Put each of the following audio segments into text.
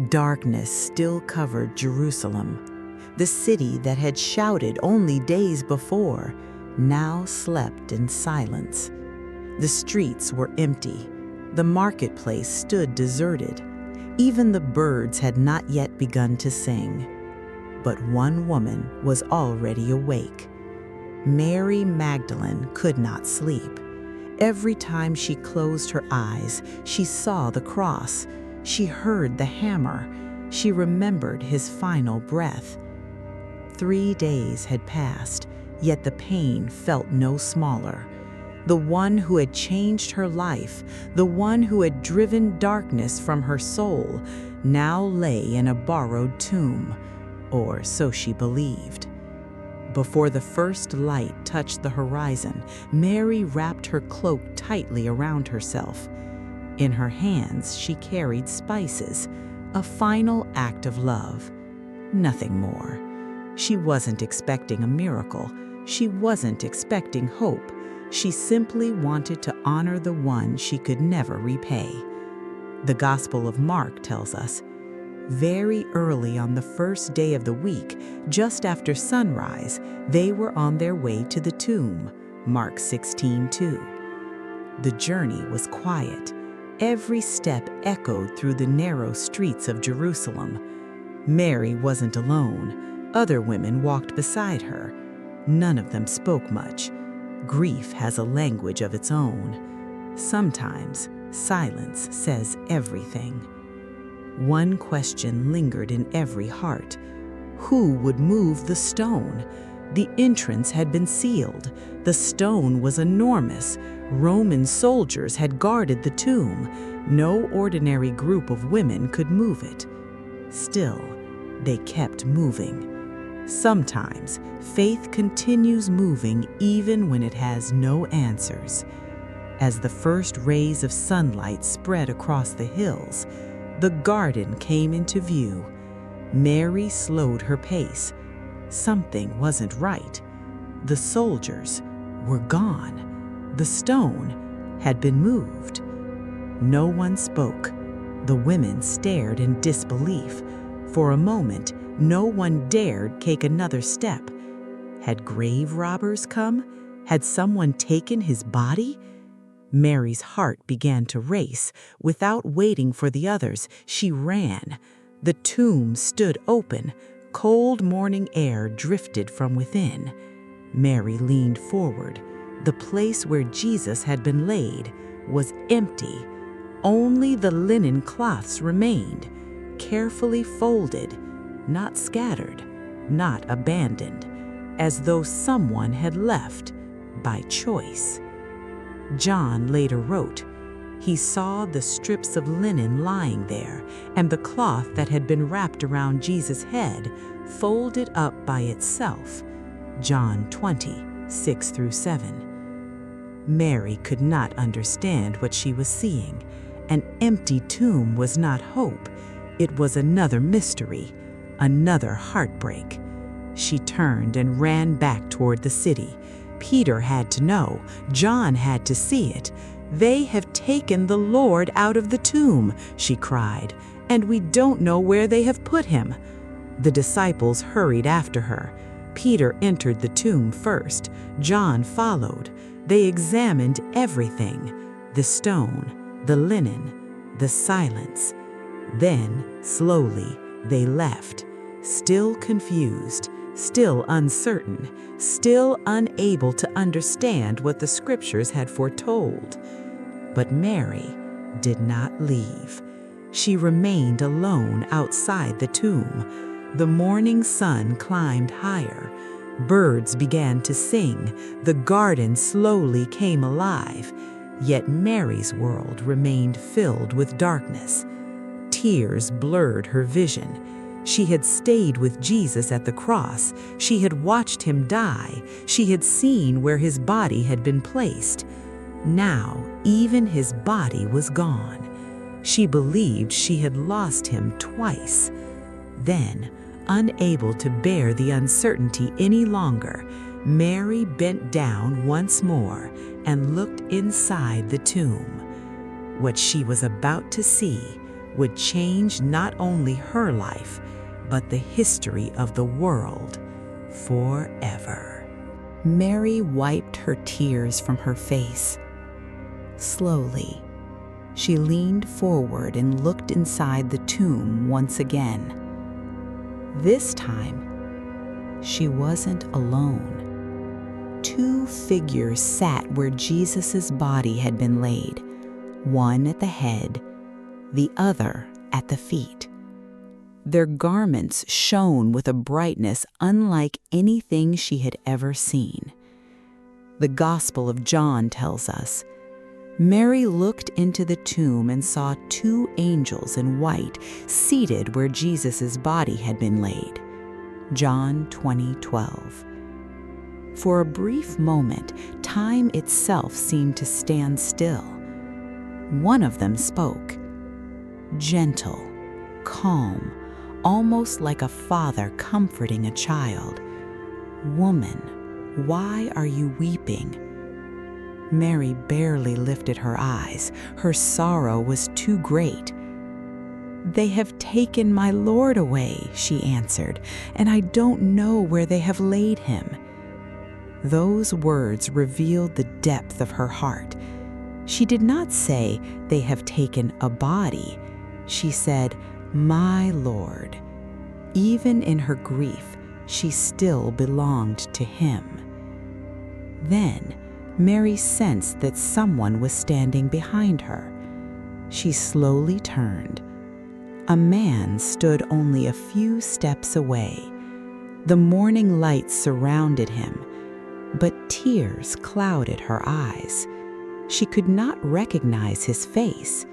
Darkness still covered Jerusalem. The city that had shouted only days before now slept in silence. The streets were empty. The marketplace stood deserted. Even the birds had not yet begun to sing. But one woman was already awake. Mary Magdalene could not sleep. Every time she closed her eyes, she saw the cross. She heard the hammer. She remembered his final breath. 3 days had passed, yet the pain felt no smaller. The one who had changed her life, the one who had driven darkness from her soul, now lay in a borrowed tomb, or so she believed. Before the first light touched the horizon, Mary wrapped her cloak tightly around herself. In her hands, she carried spices, a final act of love. Nothing more. She wasn't expecting a miracle. She wasn't expecting hope. She simply wanted to honor the one she could never repay. The Gospel of Mark tells us, very early on the first day of the week, just after sunrise, they were on their way to the tomb. Mark 16:2. The journey was quiet. Every step echoed through the narrow streets of Jerusalem. Mary wasn't alone. Other women walked beside her. None of them spoke much. Grief has a language of its own. Sometimes silence says everything. One question lingered in every heart. Who would move the stone? The entrance had been sealed. The stone was enormous. Roman soldiers had guarded the tomb. No ordinary group of women could move it. Still, they kept moving. Sometimes, faith continues moving even when it has no answers. As the first rays of sunlight spread across the hills, the garden came into view. Mary slowed her pace. Something wasn't right. The soldiers were gone. The stone had been moved. No one spoke. The women stared in disbelief. For a moment, no one dared take another step. Had grave robbers come? Had someone taken his body? Mary's heart began to race. Without waiting for the others, she ran. The tomb stood open. Cold morning air drifted from within. Mary leaned forward. The place where Jesus had been laid was empty. Only the linen cloths remained, carefully folded, not scattered, not abandoned, as though someone had left by choice. John later wrote, he saw the strips of linen lying there and the cloth that had been wrapped around Jesus' head folded up by itself. John 20:6-7. Mary could not understand what she was seeing. An empty tomb was not hope. It was another mystery, another heartbreak. She turned and ran back toward the city. Peter had to know. John had to see it. They have taken the Lord out of the tomb, she cried, and we don't know where they have put him. The disciples hurried after her. Peter entered the tomb first. John followed. They examined everything, the stone, the linen, the silence. Then, slowly, they left, still confused, still uncertain, still unable to understand what the scriptures had foretold. But Mary did not leave. She remained alone outside the tomb. The morning sun climbed higher. Birds began to sing. The garden slowly came alive. Yet Mary's world remained filled with darkness. Tears blurred her vision. She had stayed with Jesus at the cross. She had watched him die. She had seen where his body had been placed. Now, even his body was gone. She believed she had lost him twice. Then, unable to bear the uncertainty any longer, Mary bent down once more and looked inside the tomb. What she was about to see would change not only her life, but the history of the world forever. Mary wiped her tears from her face. Slowly, she leaned forward and looked inside the tomb once again. This time, she wasn't alone. Two figures sat where Jesus' body had been laid, one at the head, the other at the feet. Their garments shone with a brightness unlike anything she had ever seen. The Gospel of John tells us, Mary looked into the tomb and saw two angels in white seated where Jesus' body had been laid. John 20:12. For a brief moment, time itself seemed to stand still. One of them spoke, gentle, calm, almost like a father comforting a child. "Woman, why are you weeping?" Mary barely lifted her eyes. Her sorrow was too great. "They have taken my Lord away," she answered, "and I don't know where they have laid him." Those words revealed the depth of her heart. She did not say, "They have taken a body." She said, "My Lord." Even in her grief, she still belonged to him. Then, Mary sensed that someone was standing behind her. She slowly turned. A man stood only a few steps away. The morning light surrounded him, but tears clouded her eyes. She could not recognize his face.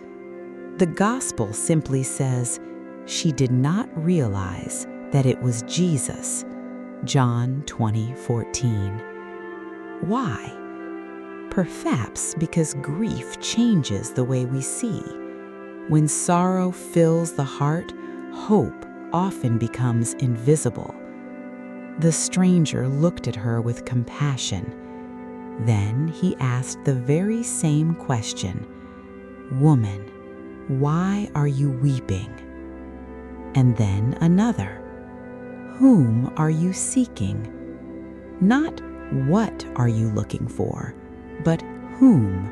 The Gospel simply says, she did not realize that it was Jesus. John 20:14. Why? Perhaps because grief changes the way we see. When sorrow fills the heart, hope often becomes invisible. The stranger looked at her with compassion. Then he asked the very same question, "Woman, why are you weeping?" And then another, "Whom are you seeking?" Not what are you looking for, but whom?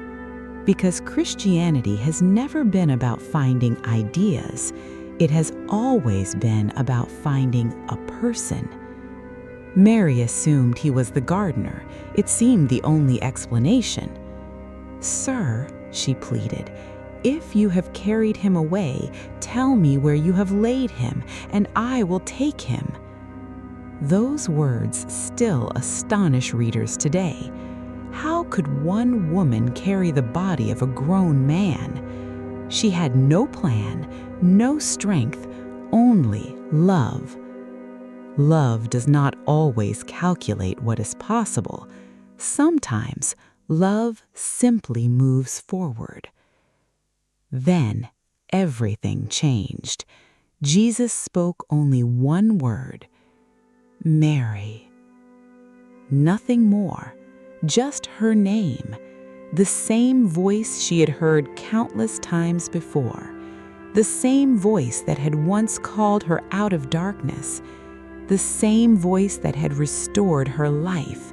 Because Christianity has never been about finding ideas. It has always been about finding a person. Mary assumed he was the gardener. It seemed the only explanation. "Sir," she pleaded, "if you have carried him away, tell me where you have laid him, and I will take him." Those words still astonish readers today. How could one woman carry the body of a grown man? She had no plan, no strength, only love. Love does not always calculate what is possible. Sometimes love simply moves forward. Then everything changed. Jesus spoke only one word, "Mary." Nothing more, just her name, the same voice she had heard countless times before, the same voice that had once called her out of darkness, the same voice that had restored her life.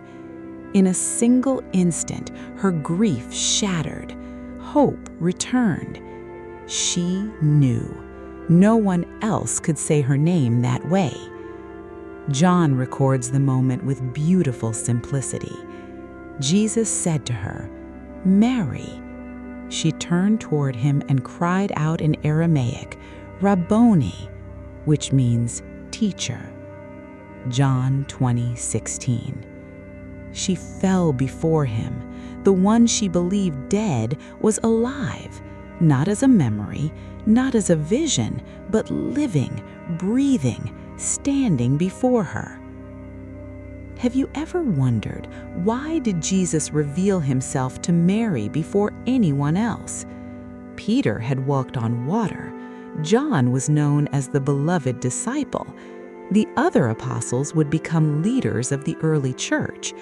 In a single instant, her grief shattered, hope returned. She knew. No one else could say her name that way. John records the moment with beautiful simplicity. Jesus said to her, "Mary." She turned toward him and cried out in Aramaic, "Rabboni," which means teacher. John 20:16. She fell before him. The one she believed dead was alive, not as a memory, not as a vision, but living, breathing, standing before her. Have you ever wondered, why did Jesus reveal himself to Mary before anyone else? Peter had walked on water. John was known as the beloved disciple. The other apostles would become leaders of the early church.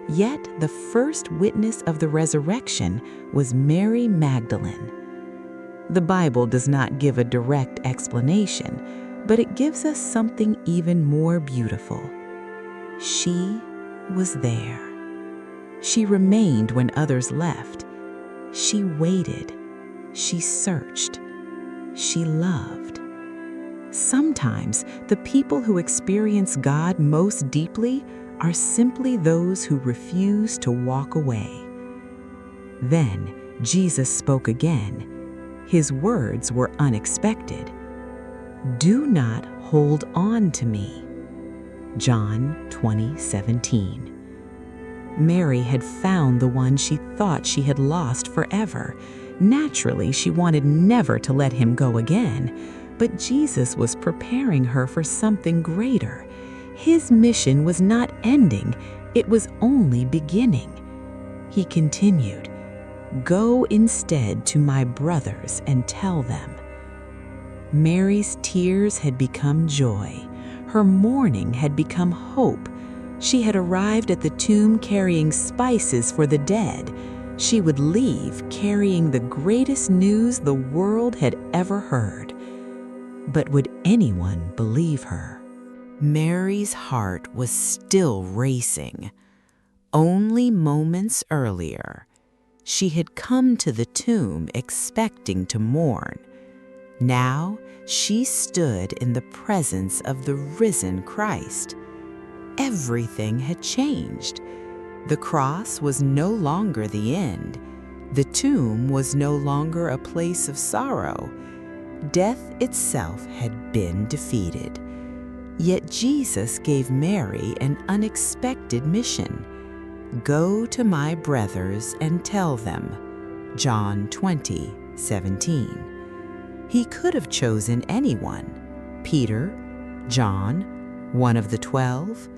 Yet the first witness of the resurrection was Mary Magdalene. The Bible does not give a direct explanation, but it gives us something even more beautiful. She was there. She remained when others left. She waited. She searched. She loved. Sometimes the people who experience God most deeply are simply those who refuse to walk away. Then Jesus spoke again. His words were unexpected. "Do not hold on to me." John 20:17. Mary had found the one she thought she had lost forever. Naturally, she wanted never to let him go again, but Jesus was preparing her for something greater. His mission was not ending, it was only beginning. He continued, "Go instead to my brothers and tell them." Mary's tears had become joy. Her mourning had become hope. She had arrived at the tomb carrying spices for the dead. She would leave carrying the greatest news the world had ever heard. But would anyone believe her? Mary's heart was still racing. Only moments earlier, she had come to the tomb expecting to mourn. Now she stood in the presence of the risen Christ. Everything had changed. The cross was no longer the end. The tomb was no longer a place of sorrow. Death itself had been defeated. Yet Jesus gave Mary an unexpected mission. "Go to my brothers and tell them." John 20:17. He could have chosen anyone, Peter, John, one of the 12.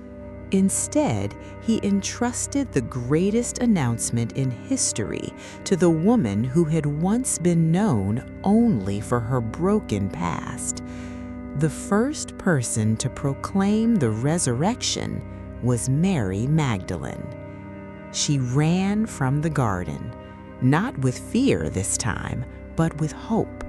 Instead, he entrusted the greatest announcement in history to the woman who had once been known only for her broken past. The first person to proclaim the resurrection was Mary Magdalene. She ran from the garden, not with fear this time, but with hope.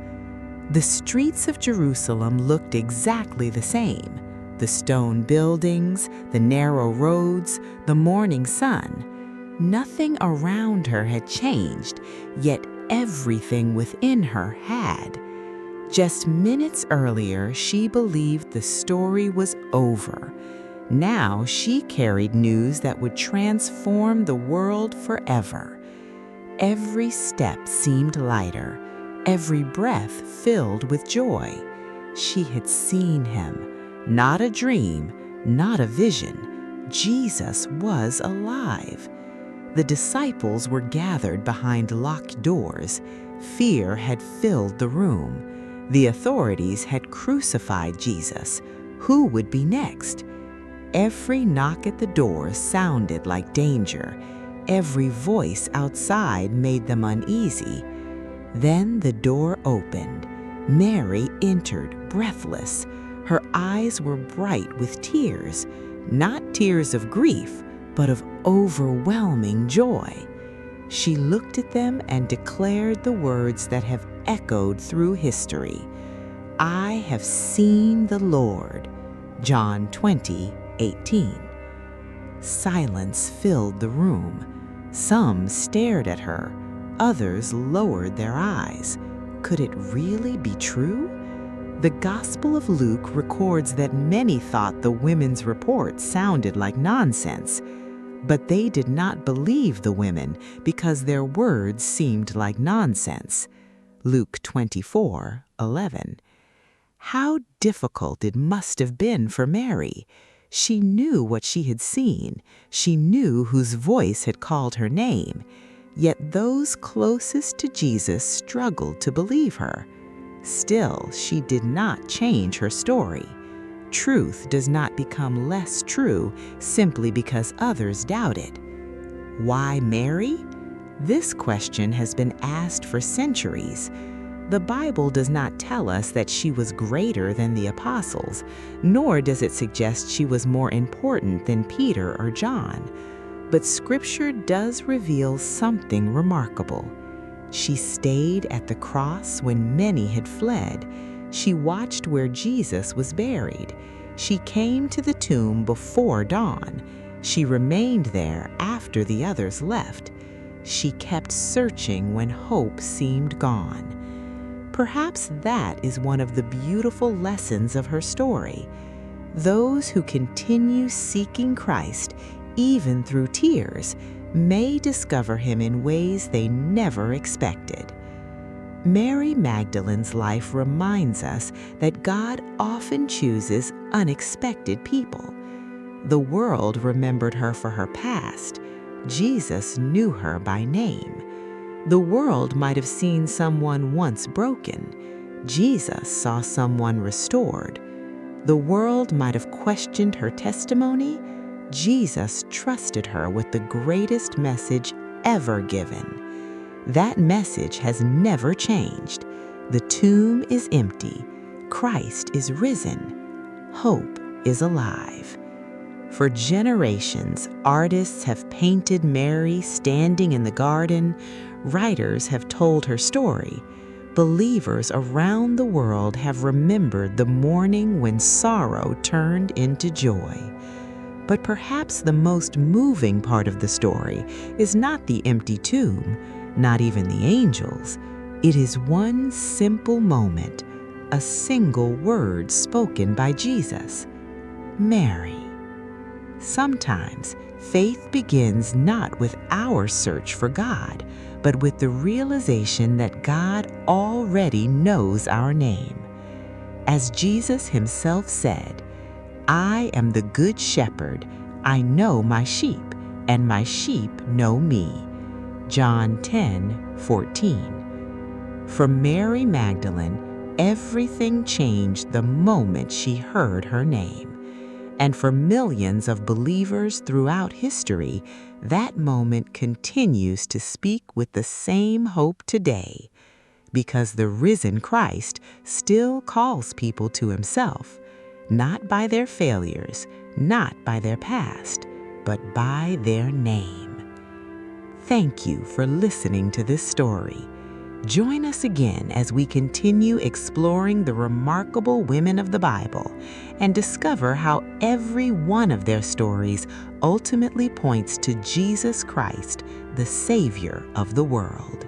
The streets of Jerusalem looked exactly the same. The stone buildings, the narrow roads, the morning sun. Nothing around her had changed, yet everything within her had. Just minutes earlier, she believed the story was over. Now she carried news that would transform the world forever. Every step seemed lighter, every breath filled with joy. She had seen him. Not a dream, not a vision. Jesus was alive. The disciples were gathered behind locked doors. Fear had filled the room. The authorities had crucified Jesus. Who would be next? Every knock at the door sounded like danger. Every voice outside made them uneasy. Then the door opened. Mary entered, breathless. Her eyes were bright with tears, not tears of grief, but of overwhelming joy. She looked at them and declared the words that have echoed through history. "I have seen the Lord." John 20:18. Silence filled the room. Some stared at her, others lowered their eyes. Could it really be true? The Gospel of Luke records that many thought the women's report sounded like nonsense, but they did not believe the women because their words seemed like nonsense. Luke 24:11. How difficult it must have been for Mary. She knew what she had seen. She knew whose voice had called her name. Yet those closest to Jesus struggled to believe her. Still, she did not change her story. Truth does not become less true simply because others doubt it. Why Mary? This question has been asked for centuries. The Bible does not tell us that she was greater than the apostles, nor does it suggest she was more important than Peter or John. But Scripture does reveal something remarkable. She stayed at the cross when many had fled. She watched where Jesus was buried. She came to the tomb before dawn. She remained there after the others left. She kept searching when hope seemed gone. Perhaps that is one of the beautiful lessons of her story. Those who continue seeking Christ, even through tears, may discover him in ways they never expected. Mary Magdalene's life reminds us that God often chooses unexpected people. The world remembered her for her past. Jesus knew her by name. The world might have seen someone once broken. Jesus saw someone restored. The world might have questioned her testimony. Jesus trusted her with the greatest message ever given. That message has never changed. The tomb is empty. Christ is risen. Hope is alive. For generations, artists have painted Mary standing in the garden. Writers have told her story. Believers around the world have remembered the morning when sorrow turned into joy. But perhaps the most moving part of the story is not the empty tomb, not even the angels. It is one simple moment, a single word spoken by Jesus, Mary. Sometimes faith begins not with our search for God, but with the realization that God already knows our name. As Jesus himself said, "I am the good shepherd. I know my sheep, and my sheep know me." John 10:14. For Mary Magdalene, everything changed the moment she heard her name. And for millions of believers throughout history, that moment continues to speak with the same hope today, because the risen Christ still calls people to himself, not by their failures, not by their past, but by their name. Thank you for listening to this story. Join us again as we continue exploring the remarkable women of the Bible and discover how every one of their stories ultimately points to Jesus Christ, the Savior of the world.